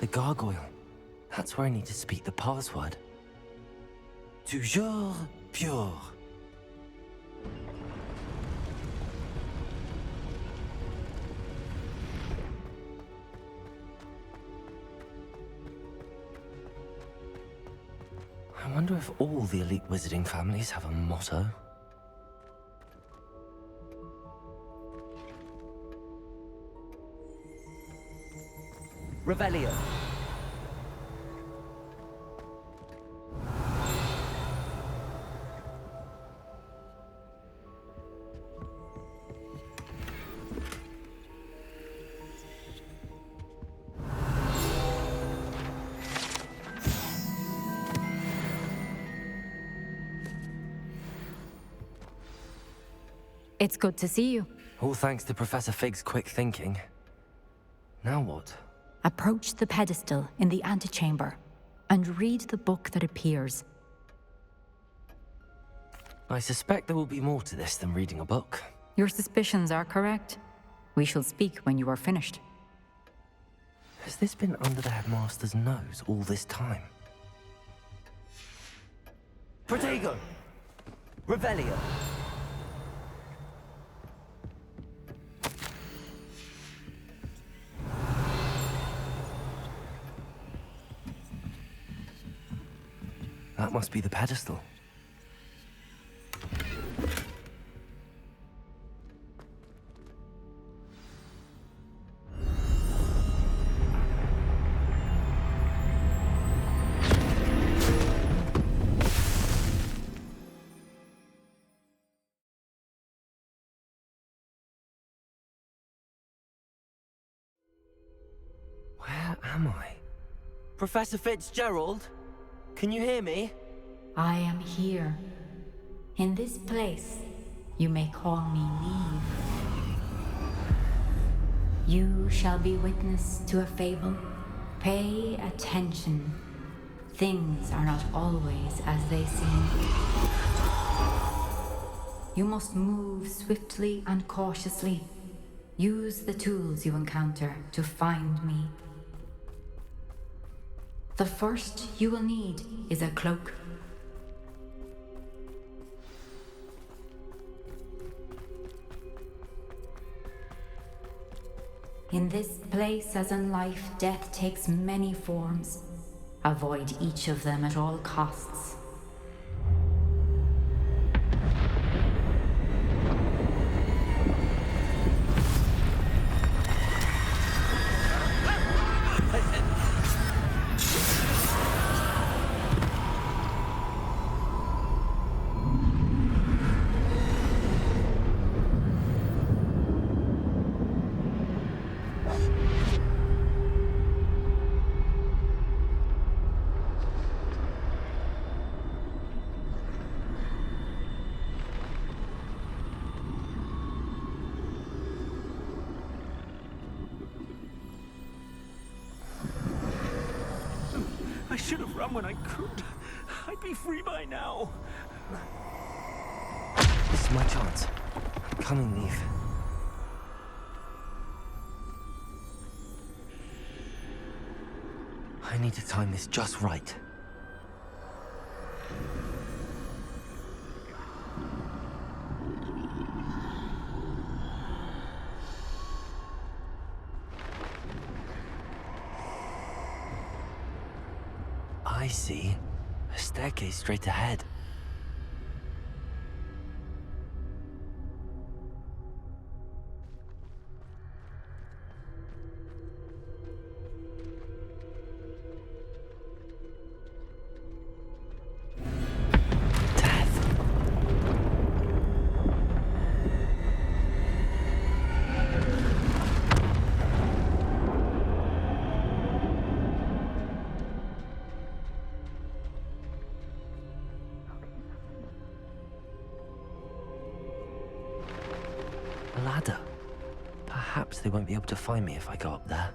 The gargoyle. That's where I need to speak the password. Toujours pure. I wonder if all the elite wizarding families have a motto. Revelio. It's good to see you. All thanks to Professor Fig's quick thinking. Now what? Approach the pedestal in the antechamber and read the book that appears. I suspect there will be more to this than reading a book. Your suspicions are correct. We shall speak when you are finished. Has this been under the headmaster's nose all this time? Protego. Revelio. That must be the pedestal. Where am I? Professor Fitzgerald? Can you hear me? I am here. In this place, you may call me Neve. You shall be witness to a fable. Pay attention. Things are not always as they seem. You must move swiftly and cautiously. Use the tools you encounter to find me. The first you will need is a cloak. In this place, as in life, death takes many forms. Avoid each of them at all costs. I should have run when I could. I'd be free by now. This is my chance. I'm coming, Neve. I need to time this just right. I see. A staircase straight ahead. A ladder. Perhaps they won't be able to find me if I go up there.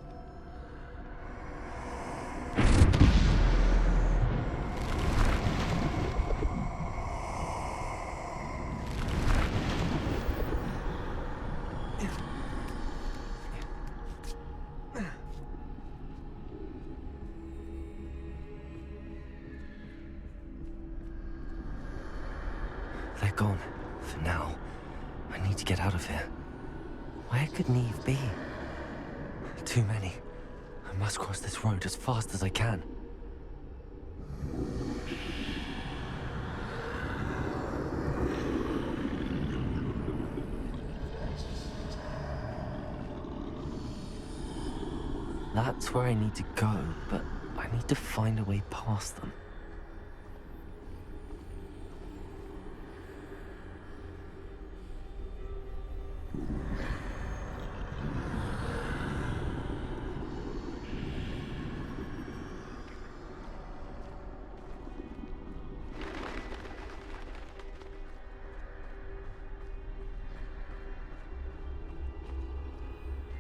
gone. For now. I need to get out of here. Where could Neve be? Too many. I must cross this road as fast as I can. That's where I need to go, but I need to find a way past them.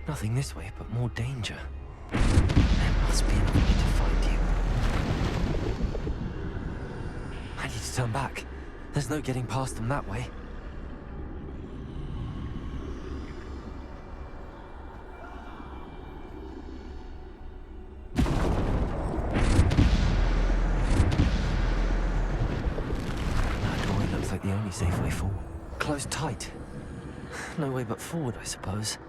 Nothing this way, but more danger. There must be another way to find you. I need to turn back. There's no getting past them that way. That doorway looks like the only safe way forward. Closed tight. No way but forward, I suppose.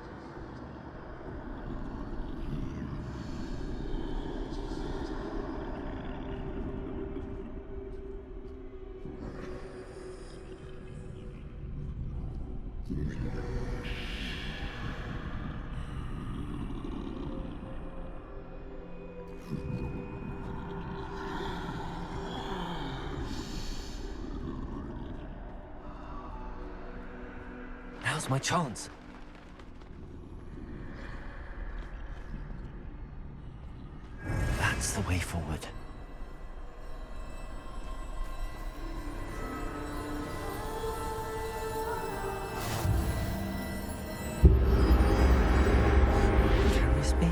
Now's my chance. That's the way forward. Can this be?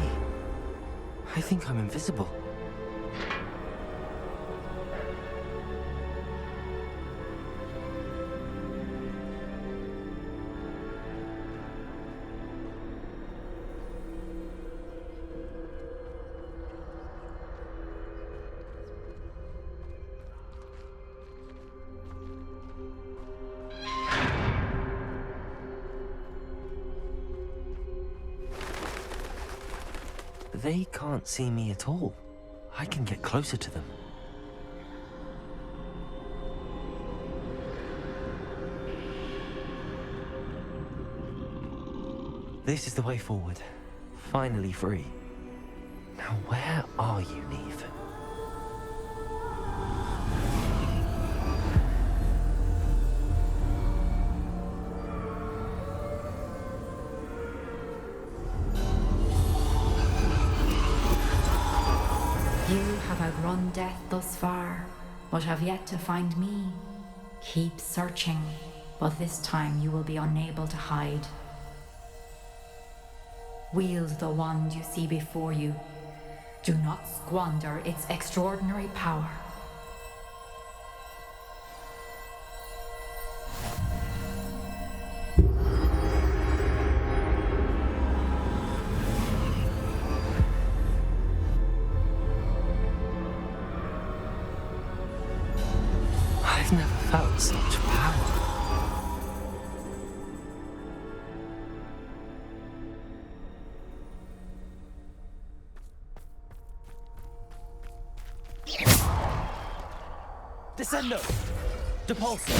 I think I'm invisible. They can't see me at all. I can get closer to them. This is the way forward. Finally free. Now where are you, Neve? You have outrun death thus far, but have yet to find me. Keep searching, but this time you will be unable to hide. Wield the wand you see before you. Do not squander its extraordinary power. I've never felt such power. Descendo! Depulso!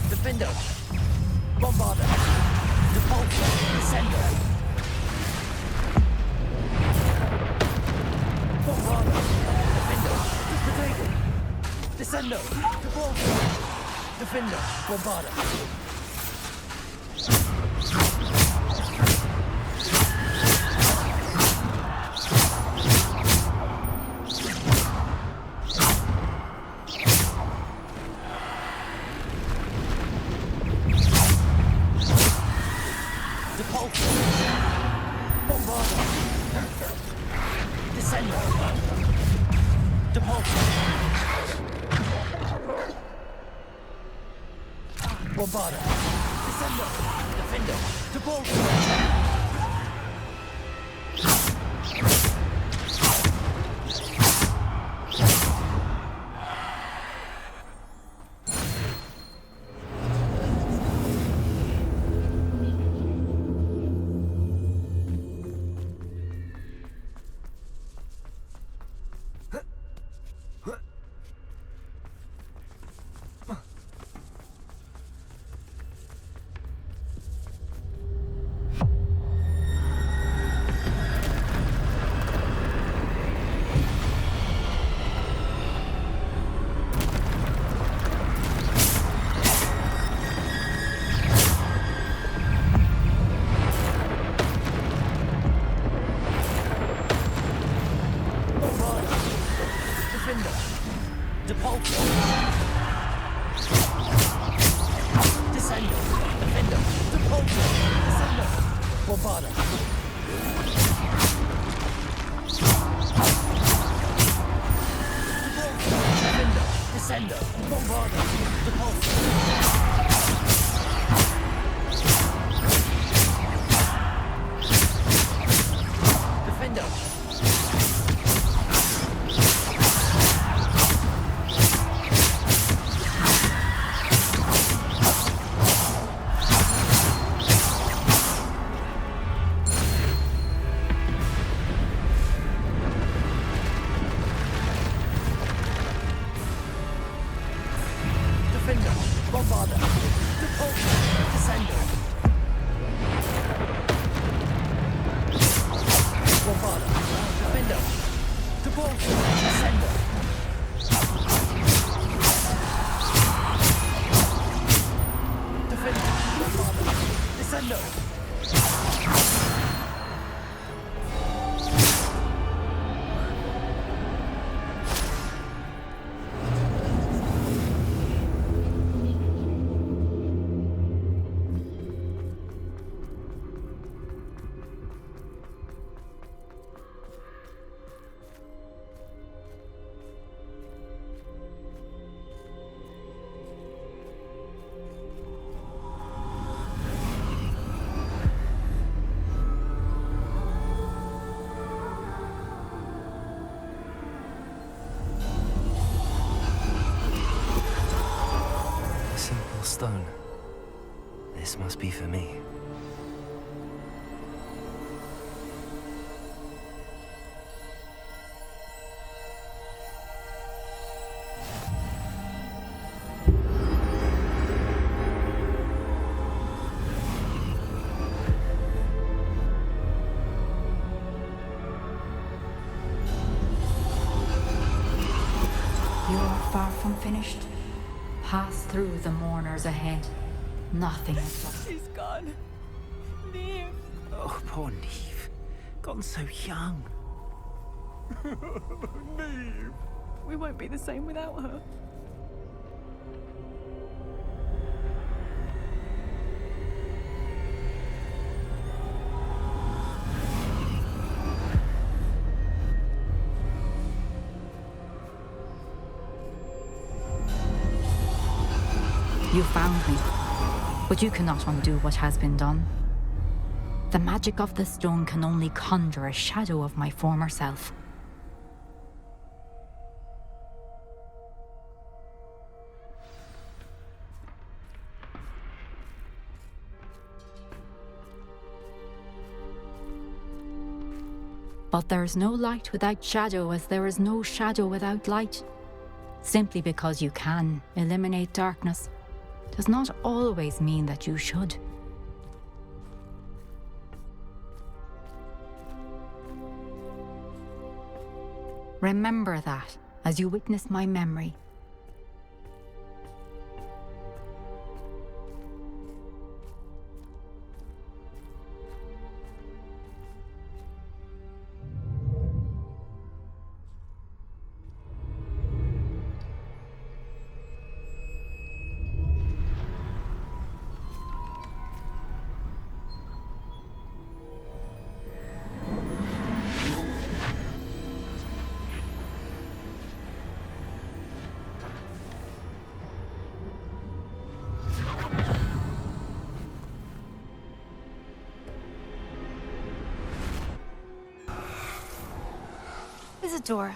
Defendo! Bombarda! Repulsor. Descender. Bombarder. Defender. Potato. Descender. Repulsor. Defender. Bombarder. Bombarder. Descender. Defender. Repulsor. Stone. This must be for me. You are far from finished. Pass through the mourners ahead. Nothing is lost. She's gone. Neve. Oh, poor Neve. Gone so young. Neve. We won't be the same without her. You found me, but you cannot undo what has been done. The magic of the stone can only conjure a shadow of my former self. But there is no light without shadow, as there is no shadow without light. Simply because you can eliminate darkness does not always mean that you should. Remember that as you witness my memory. Isadora,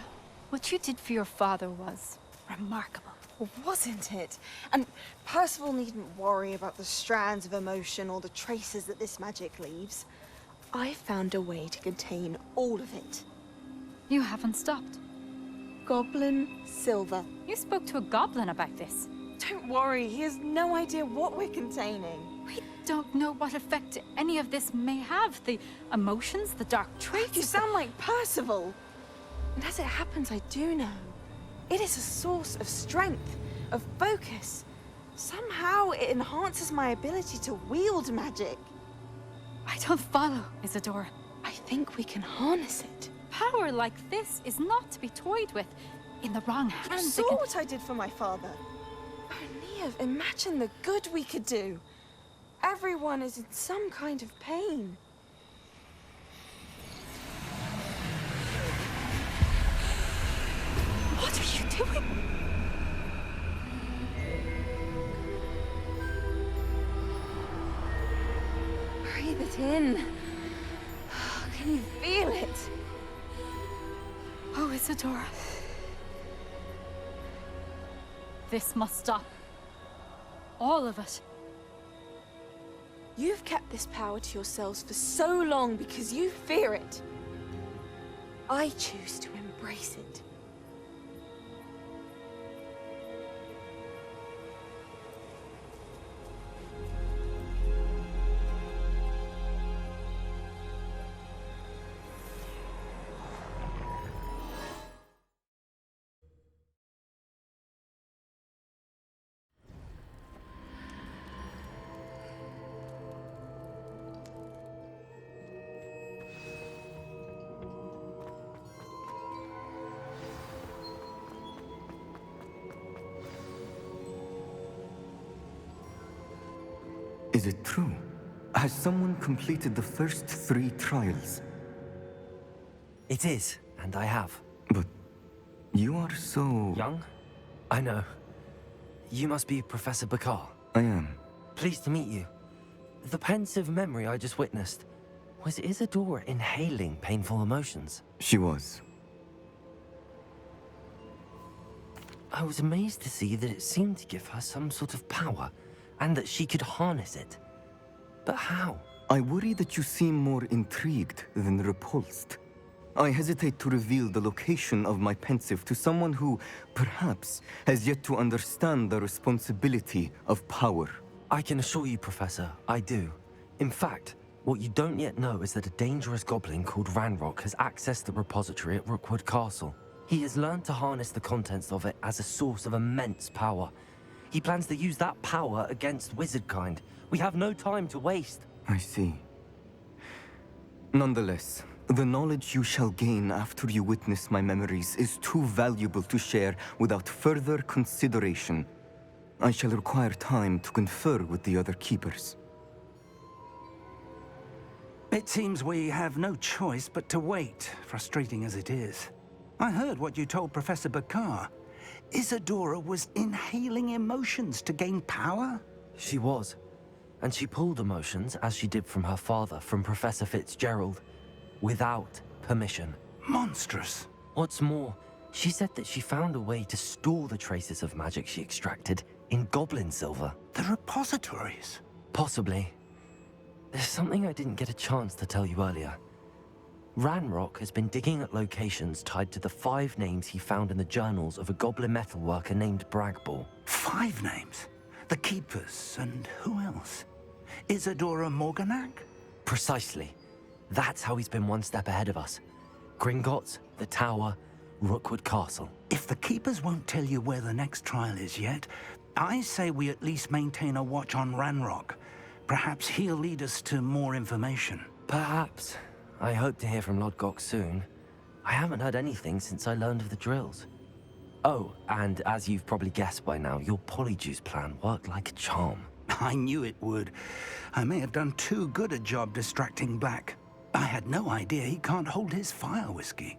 what you did for your father was remarkable. Well, wasn't it? And Percival needn't worry about the strands of emotion or the traces that this magic leaves. I found a way to contain all of it. You haven't stopped. Goblin silver. You spoke to a goblin about this. Don't worry, he has no idea what we're containing. We don't know what effect any of this may have. The emotions, the dark traits. You sound like Percival. And as it happens, I do know. It is a source of strength, of focus. Somehow it enhances my ability to wield magic. I don't follow, Isadora. I think we can harness it. Power like this is not to be toyed with. In the wrong You hands, saw what I did for my father. Oh, Neve, imagine the good we could do. Everyone is in some kind of pain. What are you doing? Breathe it in. Can you feel it? Oh, Isadora. This must stop. All of it. You've kept this power to yourselves for so long because you fear it. I choose to embrace it. Is it true? Has someone completed the first 3 trials? It is, and I have. But you are so... Young? I know. You must be Professor Bakar. I am. Pleased to meet you. The pensive memory I just witnessed, was Isadora inhaling painful emotions? She was. I was amazed to see that it seemed to give her some sort of power, and that she could harness it. But how? I worry that you seem more intrigued than repulsed. I hesitate to reveal the location of my pensive to someone who, perhaps, has yet to understand the responsibility of power. I can assure you, Professor, I do. In fact, what you don't yet know is that a dangerous goblin called Ranrock has accessed the repository at Rookwood Castle. He has learned to harness the contents of it as a source of immense power. He plans to use that power against wizardkind. We have no time to waste. I see. Nonetheless, the knowledge you shall gain after you witness my memories is too valuable to share without further consideration. I shall require time to confer with the other keepers. It seems we have no choice but to wait, frustrating as it is. I heard what you told Professor Bakar. Isadora was inhaling emotions to gain power? She was. And she pulled emotions, as she did from her father, from Professor Fitzgerald, without permission. Monstrous. What's more, she said that she found a way to store the traces of magic she extracted in goblin silver. The repositories. Possibly. There's something I didn't get a chance to tell you earlier. Ranrock has been digging at locations tied to the 5 names he found in the journals of a goblin metalworker named Bragball. 5 names? The Keepers, and who else? Isadora Morganac? Precisely. That's how he's been one step ahead of us. Gringotts, the Tower, Rookwood Castle. If the keepers won't tell you where the next trial is yet, I say we at least maintain a watch on Ranrock. Perhaps he'll lead us to more information. Perhaps. I hope to hear from Lodgok soon. I haven't heard anything since I learned of the drills. Oh, and as you've probably guessed by now, your polyjuice plan worked like a charm. I knew it would. I may have done too good a job distracting Black. I had no idea he can't hold his fire whiskey.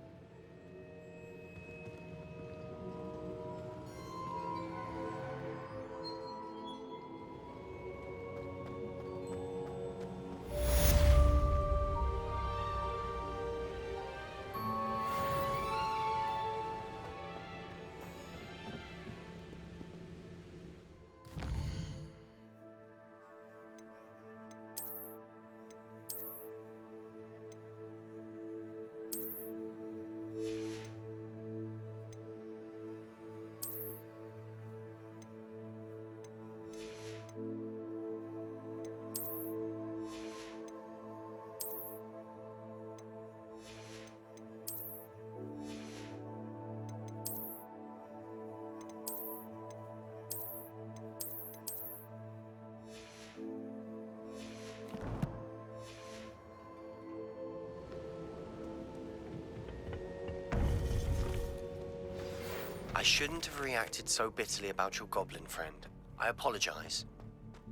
I shouldn't have reacted so bitterly about your goblin friend. I apologize.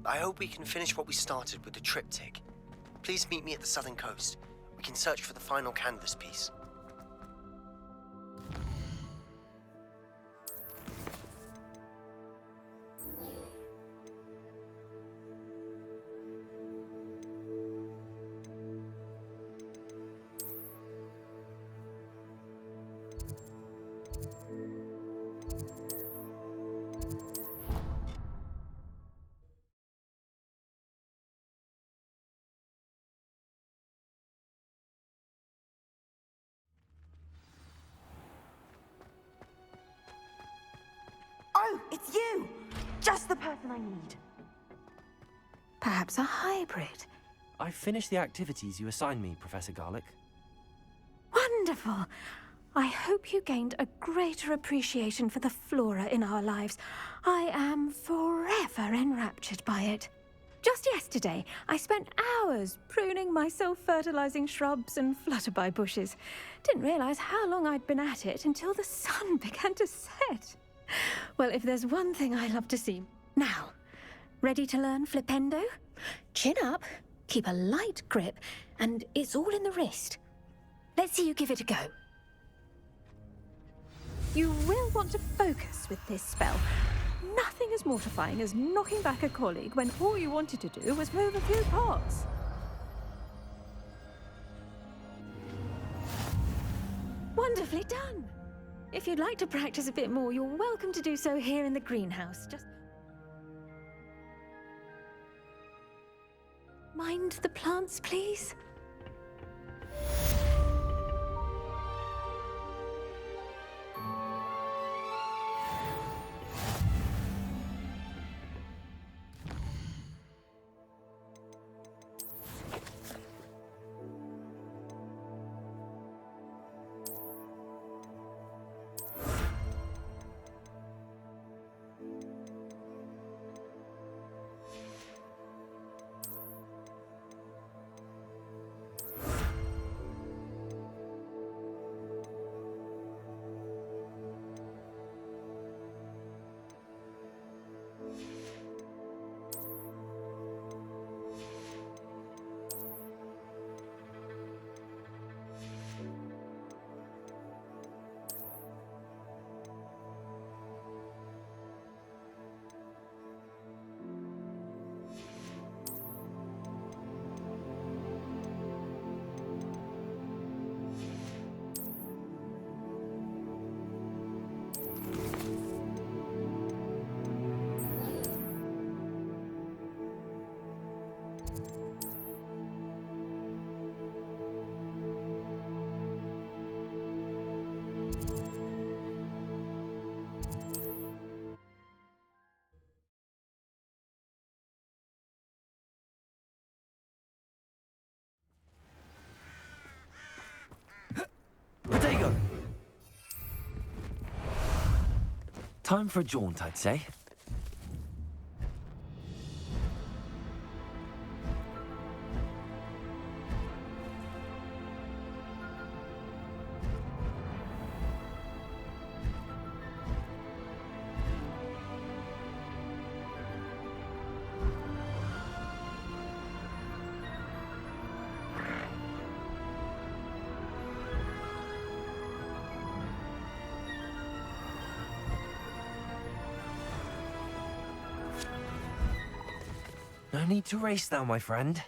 I hope we can finish what we started with the triptych. Please meet me at the southern coast. We can search for the final canvas piece. Oh, it's you! Just the person I need. Perhaps a hybrid. I finished the activities you assigned me, Professor Garlick. Wonderful. I hope you gained a greater appreciation for the flora in our lives. I am forever enraptured by it. Just yesterday, I spent hours pruning my self-fertilizing shrubs and flutterby bushes. Didn't realize how long I'd been at it until the sun began to set. Well, if there's one thing I love to see. Now, ready to learn flipendo? Chin up, keep a light grip, and it's all in the wrist. Let's see you give it a go. You will want to focus with this spell. Nothing as mortifying as knocking back a colleague when all you wanted to do was move a few pots. Wonderfully done. If you'd like to practice a bit more, you're welcome to do so here in the greenhouse. Just mind the plants, please. Time for a jaunt, I'd say. No need to race now, my friend.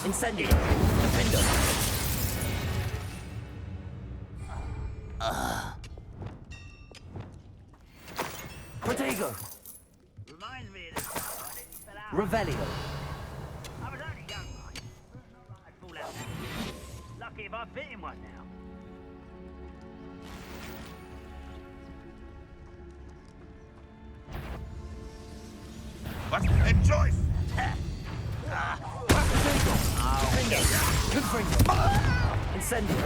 Incendio! Defender! Protego! Reminds me of this guy that he fell out. Revelio! I was only young, like, but not like I'd fall out now. Lucky if I bit him one now. What's the choice? Incendio!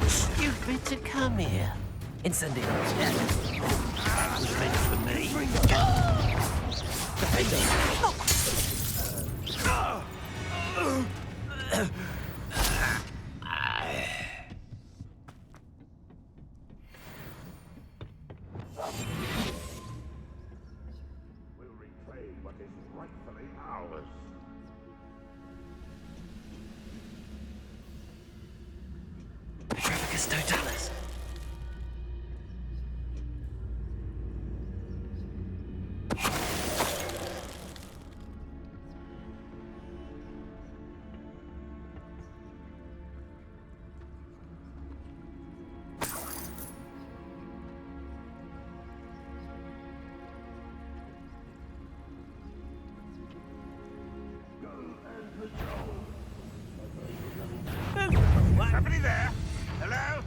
Stupid to come here. Incendio! That was meant for me. We'll reclaim what is rightfully ours. Petrificus totalis. Somebody there? Hello?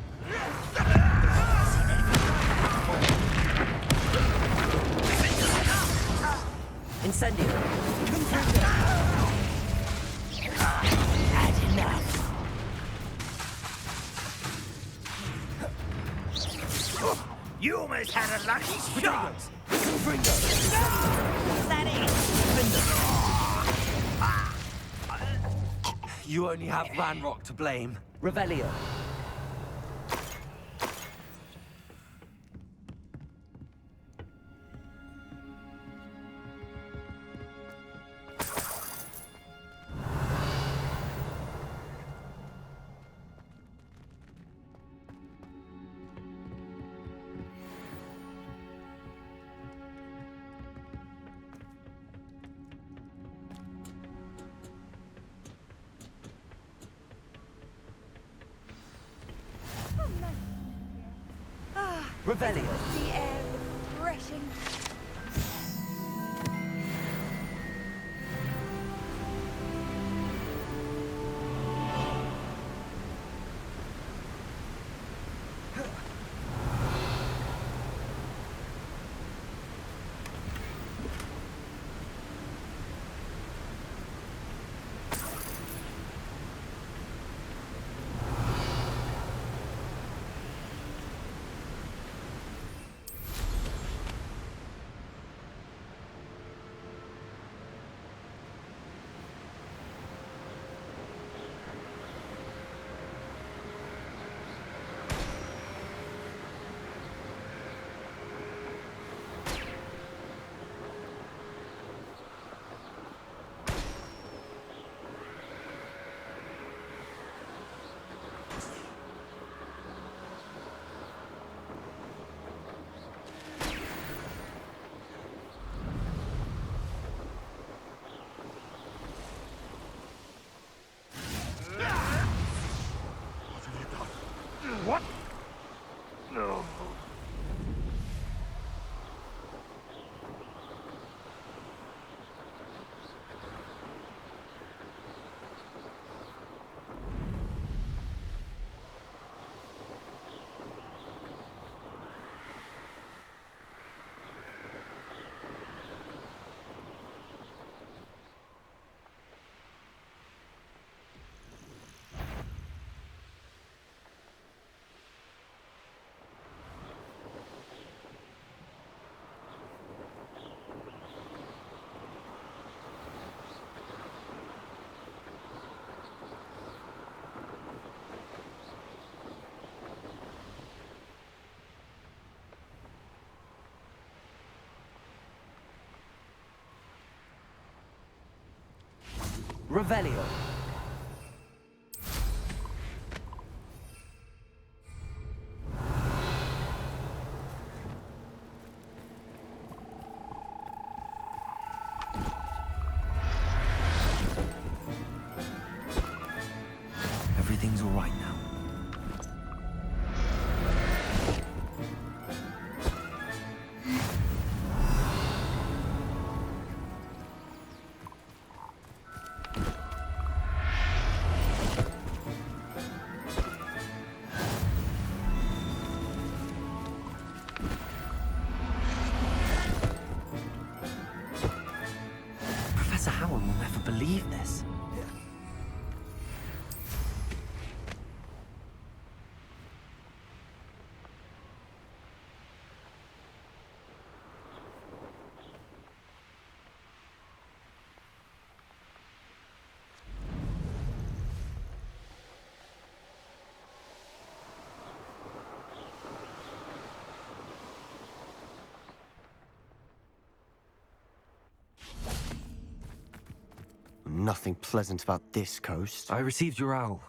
Incendio! Had enough. You almost had a lucky shot! That it? You only have Ranrock to blame. Revelio! Revelio. The air refreshing. What? No. Revelio. Everything's all right now. Professor Howard will never believe this. Nothing pleasant about this coast. I received your owl.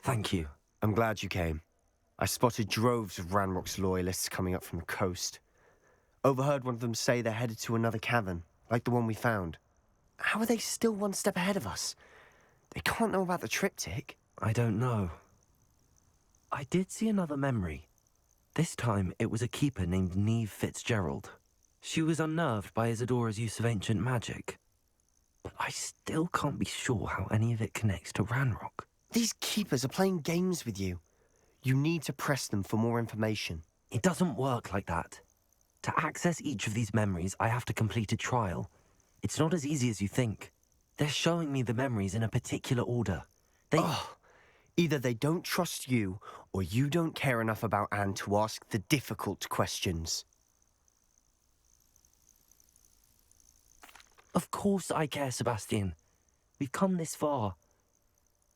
Thank you. I'm glad you came. I spotted droves of Ranrock's loyalists coming up from the coast. Overheard one of them say they're headed to another cavern, like the one we found. How are they still one step ahead of us? They can't know about the triptych. I don't know. I did see another memory. This time, it was a keeper named Neve Fitzgerald. She was unnerved by Isadora's use of ancient magic. But I still can't be sure how any of it connects to Ranrock. These keepers are playing games with you. You need to press them for more information. It doesn't work like that. To access each of these memories, I have to complete a trial. It's not as easy as you think. They're showing me the memories in a particular order. Either they don't trust you, or you don't care enough about Anne to ask the difficult questions. Of course I care, Sebastian. We've come this far.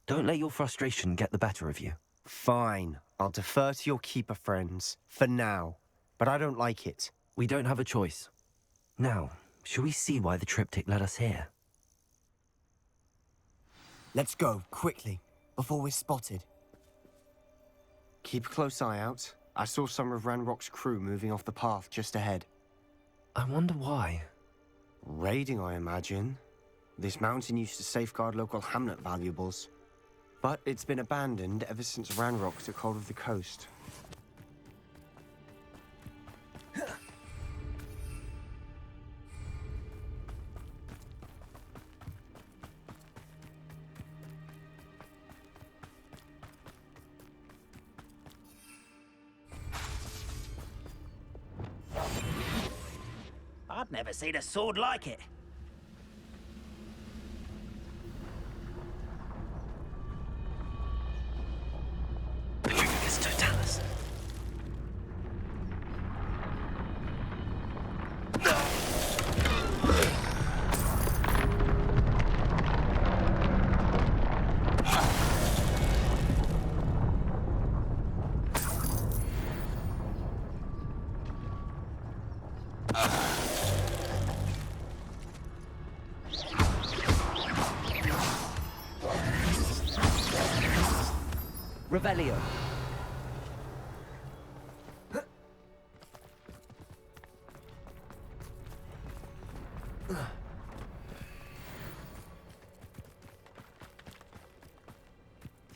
Don't let your frustration get the better of you. Fine. I'll defer to your keeper friends. For now. But I don't like it. We don't have a choice. Now, shall we see why the triptych led us here? Let's go, quickly, before we're spotted. Keep a close eye out. I saw some of Ranrock's crew moving off the path just ahead. I wonder why. Raiding, I imagine. This mountain used to safeguard local hamlet valuables. But it's been abandoned ever since Ranrock took hold of the coast. Never seen a sword like it. It's Totalis. Revelio.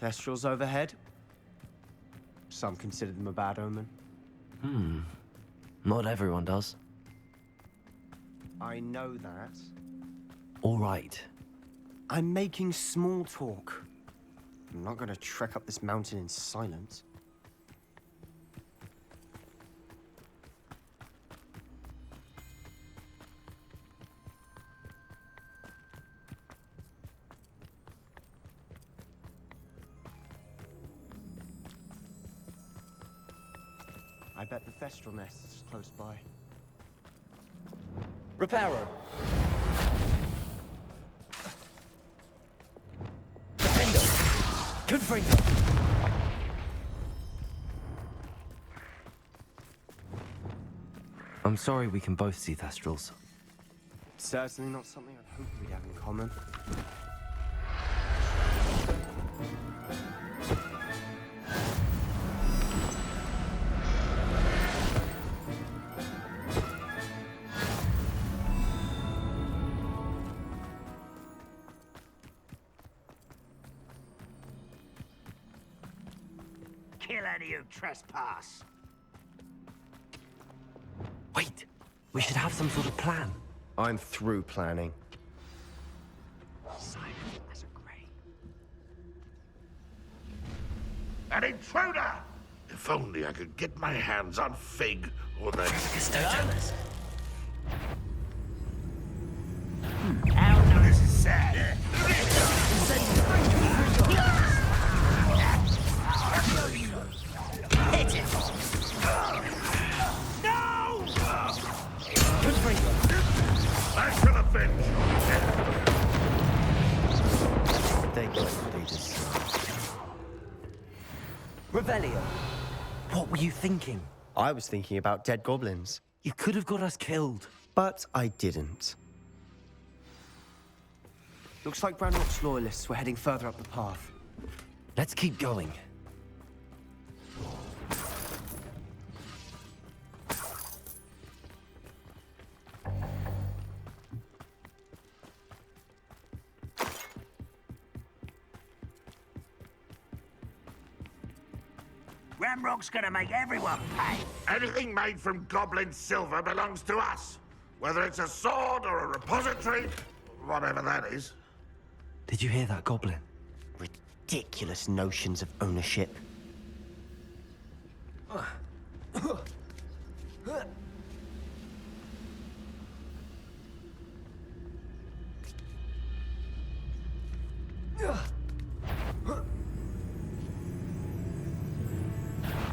Thestrals overhead. Some consider them a bad omen. Not everyone does. I know that. All right. I'm making small talk. I'm not going to trek up this mountain in silence. I bet the Thestral nest is close by. Reparo. Defender. Confringo. I'm sorry we can both see Thestrals. Certainly not something I'd hoped we'd have in common. Kill any who trespass. Wait, we should have some sort of plan. I'm through planning. Silent as a grave. An intruder! If only I could get my hands on Fig or the... Totalis. How nice is sad. Hit it! No! I shall avenge you. They got what they deserve. Revelio. What were you thinking? I was thinking about dead goblins, You could have got us killed. but I didn't. Looks like Ranrock's loyalists were heading further up the path. Let's keep going. Ramrock's gonna make everyone pay. Anything made from goblin silver belongs to us. Whether it's a sword or a repository, whatever that is. Did you hear that, Goblin? Ridiculous notions of ownership.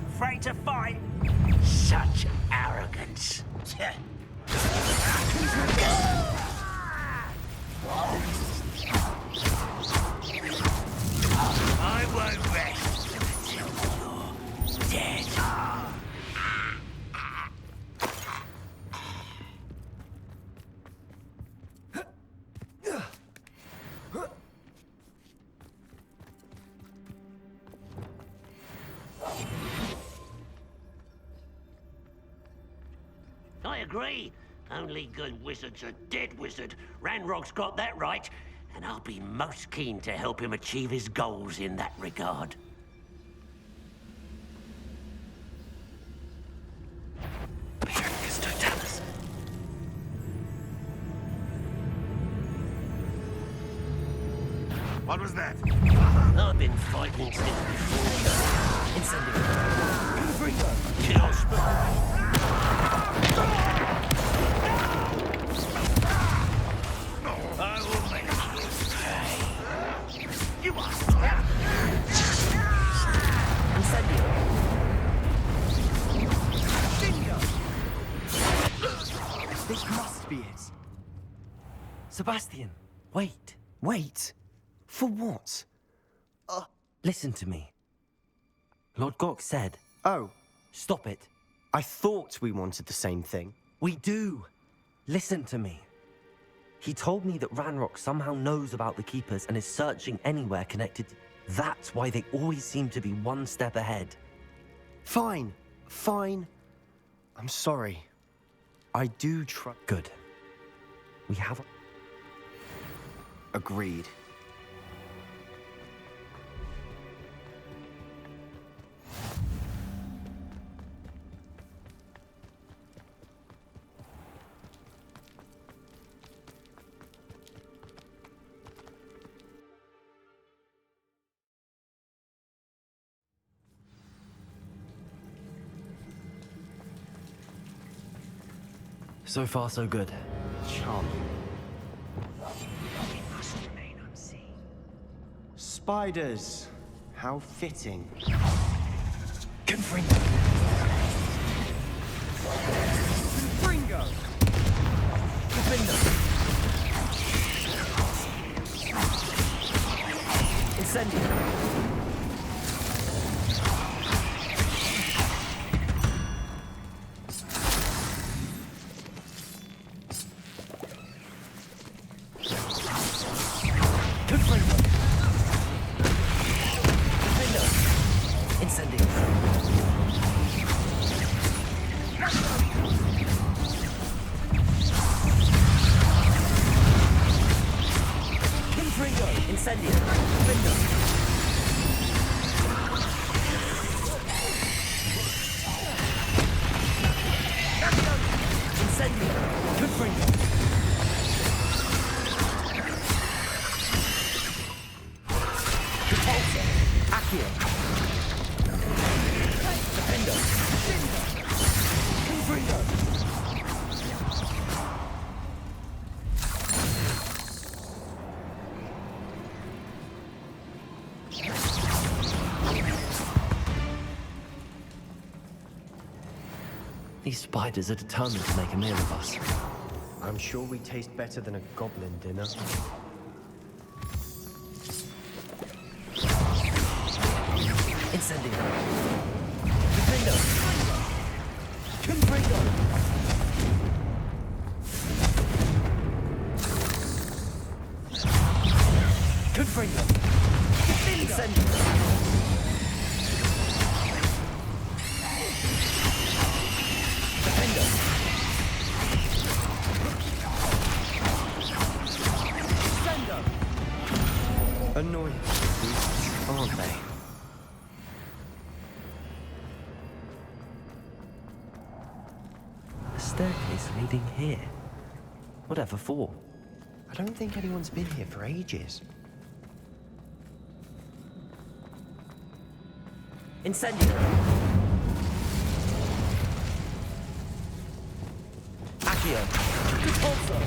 Afraid to fight? Such arrogance. I won't rest until you're dead. I agree. Only good wizard's a dead wizard. Ranrock's got that right, and I'll be most keen to help him achieve his goals in that regard. It's Totalis. What was that? I've been fighting since before. Incendio. Confringo. Kill Incendio. This must be it. Sebastian, wait. Wait? For what? Listen to me. Lord Gok said... Oh, Stop it. I thought we wanted the same thing. We do. Listen to me. He told me that Ranrock somehow knows about the Keepers and is searching anywhere connected. That's why they always seem to be one step ahead. Fine. I'm sorry. I do try. Good. We have... Agreed. So far, so good. Charming. Spiders. How fitting. Confringo. Confringo! Confringo. Incendio. These spiders are determined to make a meal of us. I'm sure we taste better than a goblin dinner. Incendio. Confringo. Confringo. Confringo. Incendio. Annoying, aren't they? A staircase leading here. Whatever for? I don't think anyone's been here for ages. Incendio. Accio. Repulsor.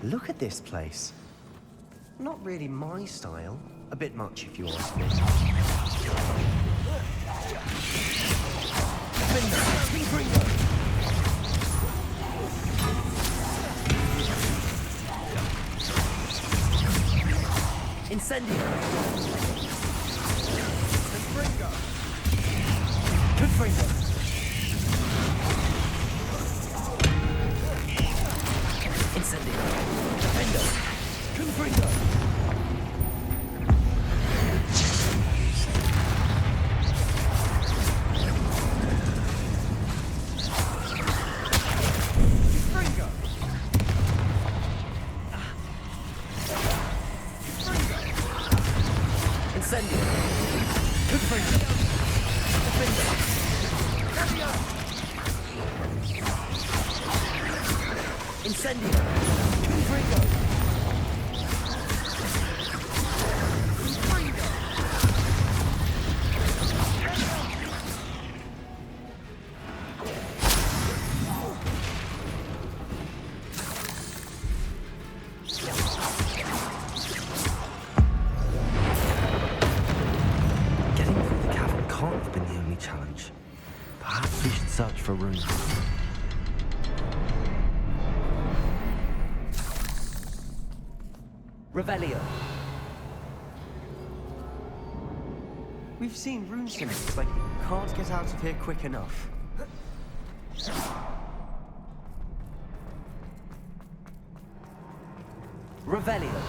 Look at this place. Not really my style. A bit much, if you ask me. Incendio. Confringo. Confringo. Incendio. Defendo. Confringo. for runes. Revelio. We've seen rune symbols, but can't get out of here quick enough. Revelio.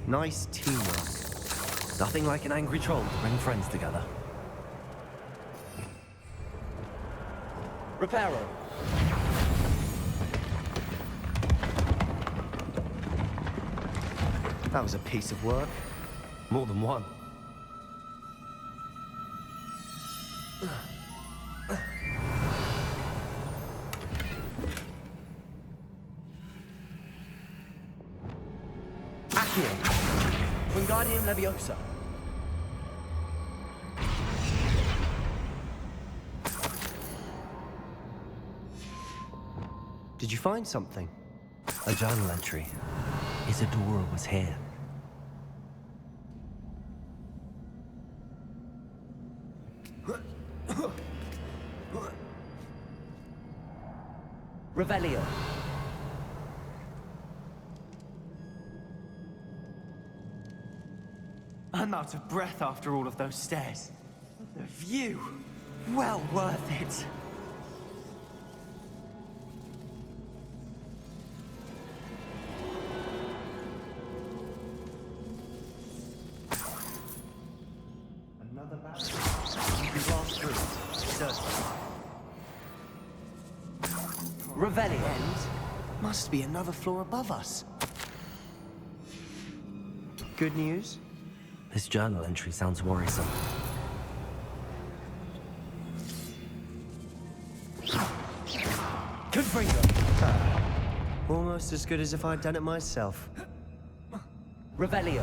Nice teamwork. Nothing like an angry troll to bring friends together. Reparo. That was a piece of work. More than one. Wingardium Leviosa. Did you find something? A journal entry. Isadora was here. Revelio. I'm out of breath after all of those stairs. The view, well worth it. Another battle. You can blast through. Certainly. Revelio. And must be another floor above us. Good news? This journal entry sounds worrisome. Confringo. Almost as good as if I'd done it myself. Revelio.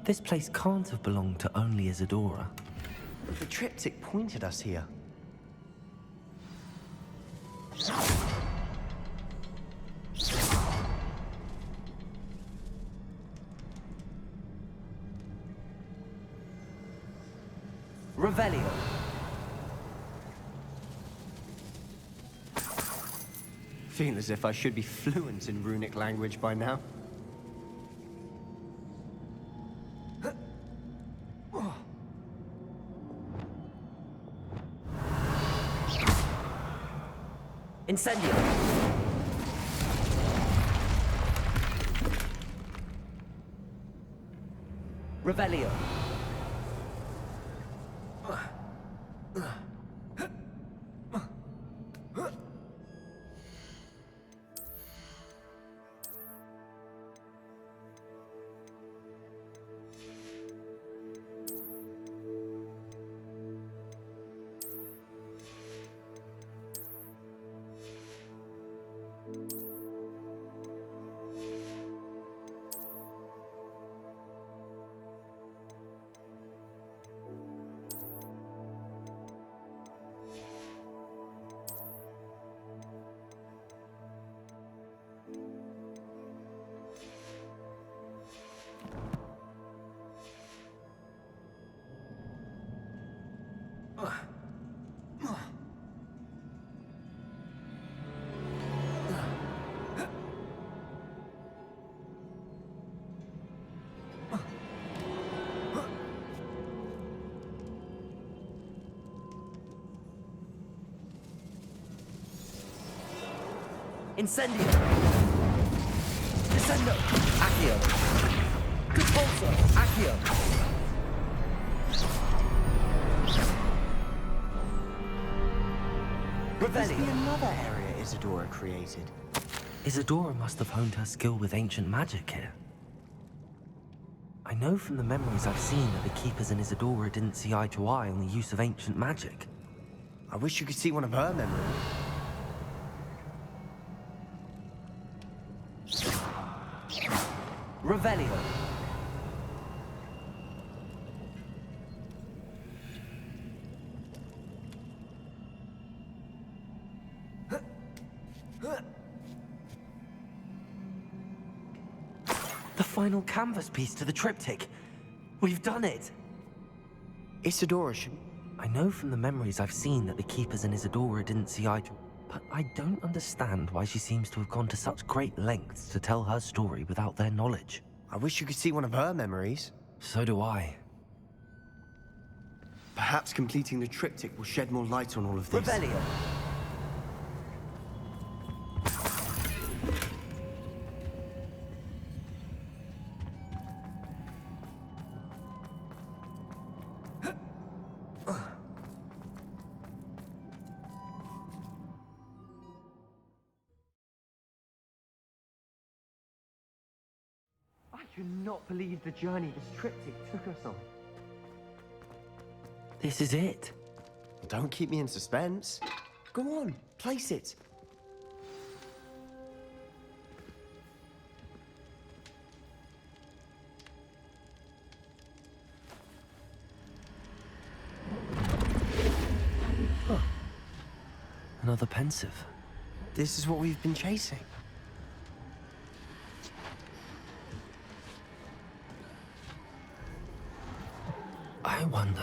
This place can't have belonged to only Isadora. The triptych pointed us here. Revelio. Feel as if I should be fluent in runic language by now. Incendio. Revelio. Incendio! Descendo! Accio! Repulso! Accio! Must be another area Isadora created. Isadora must have honed her skill with ancient magic here. I know from the memories I've seen that the Keepers and Isadora didn't see eye to eye on the use of ancient magic. I wish you could see one of her memories. Revelio. The final canvas piece to the triptych. We've done it. Isadora should... I know from the memories I've seen that the Keepers and Isadora didn't see eye to... But I don't understand why she seems to have gone to such great lengths to tell her story without their knowledge. I wish you could see one of her memories. So do I. Perhaps completing the triptych will shed more light on all of this. Revelio. I cannot believe the journey this triptych took us on. This is it. Don't keep me in suspense. Go on, place it. Huh. Another pensive. This is what we've been chasing. I wonder...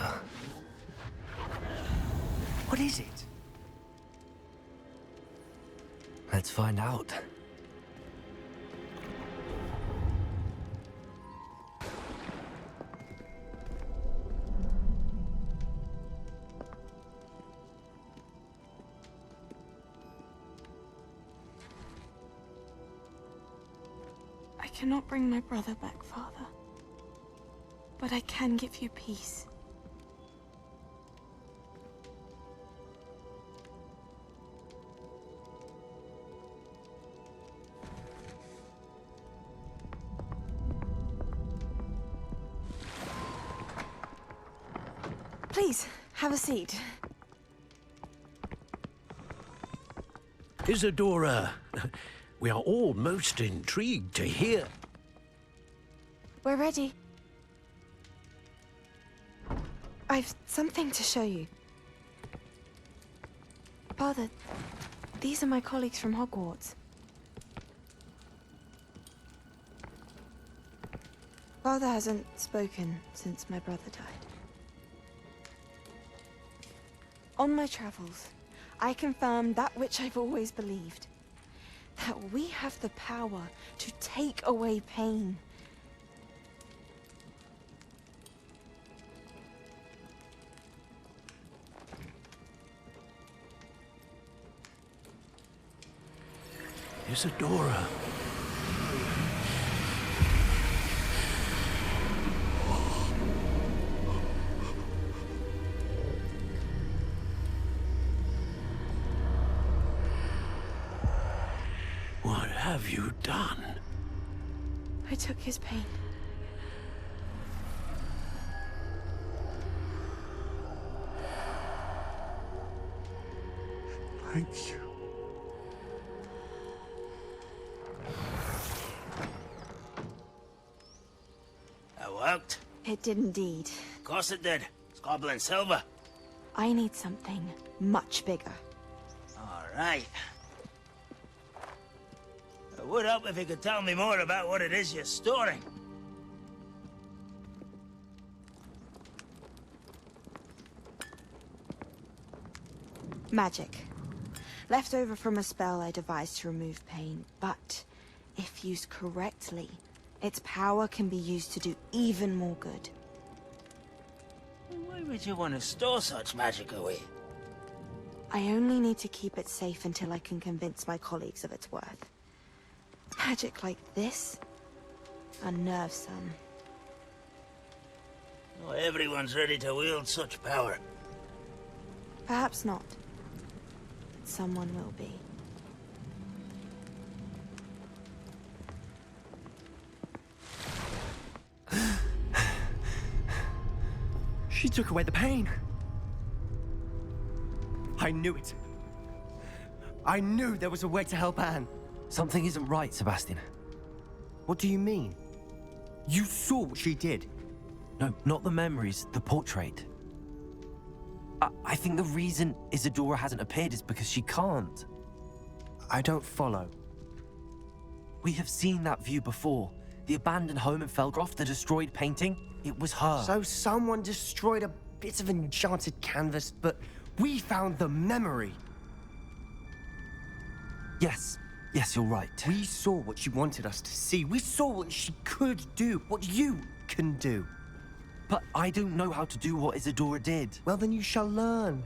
What is it? Let's find out. I cannot bring my brother back, Father. But I can give you peace. Please, have a seat. Isadora, we are all most intrigued to hear. We're ready. I've something to show you. Father, these are my colleagues from Hogwarts. Father hasn't spoken since my brother died. On my travels, I confirmed that which I've always believed. That we have the power to take away pain. Isadora. What have you done? I took his pain. Thank you. That worked? It did indeed. Of course it did. It's goblin silver. I need something much bigger. All right. It would help if you could tell me more about what it is you're storing. Magic. Left over from a spell I devised to remove pain, but if used correctly, its power can be used to do even more good. Why would you want to store such magic away? I only need to keep it safe until I can convince my colleagues of its worth. Magic like this unnerves some. Not everyone's ready to wield such power. Perhaps not. But someone will be. She took away the pain. I knew it. I knew there was a way to help Anne. Something isn't right, Sebastian. What do you mean? You saw what she did. No, not the memories, the portrait. I think the reason Isadora hasn't appeared is because she can't. I don't follow. We have seen that view before. The abandoned home in Felgroth, the destroyed painting, it was her. So someone destroyed a bit of enchanted canvas, but we found the memory. Yes, you're right. We saw what she wanted us to see. We saw what she could do, what you can do. But I don't know how to do what Isadora did. Well, then you shall learn.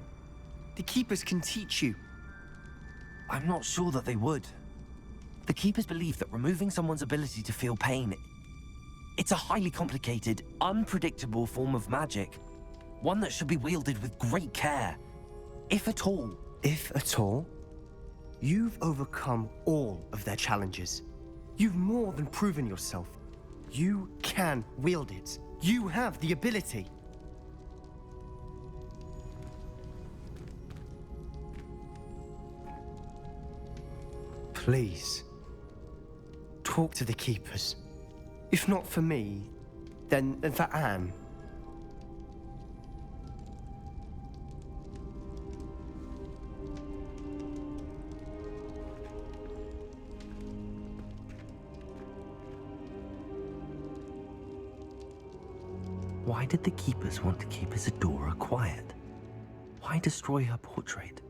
The Keepers can teach you. I'm not sure that they would. The Keepers believe that removing someone's ability to feel pain, it's a highly complicated, unpredictable form of magic. One that should be wielded with great care. If at all. If at all? You've overcome all of their challenges. You've more than proven yourself. You can wield it. You have the ability. Please, talk to the Keepers. If not for me, then for Anne. Why did the Keepers want to keep Isadora quiet? Why destroy her portrait?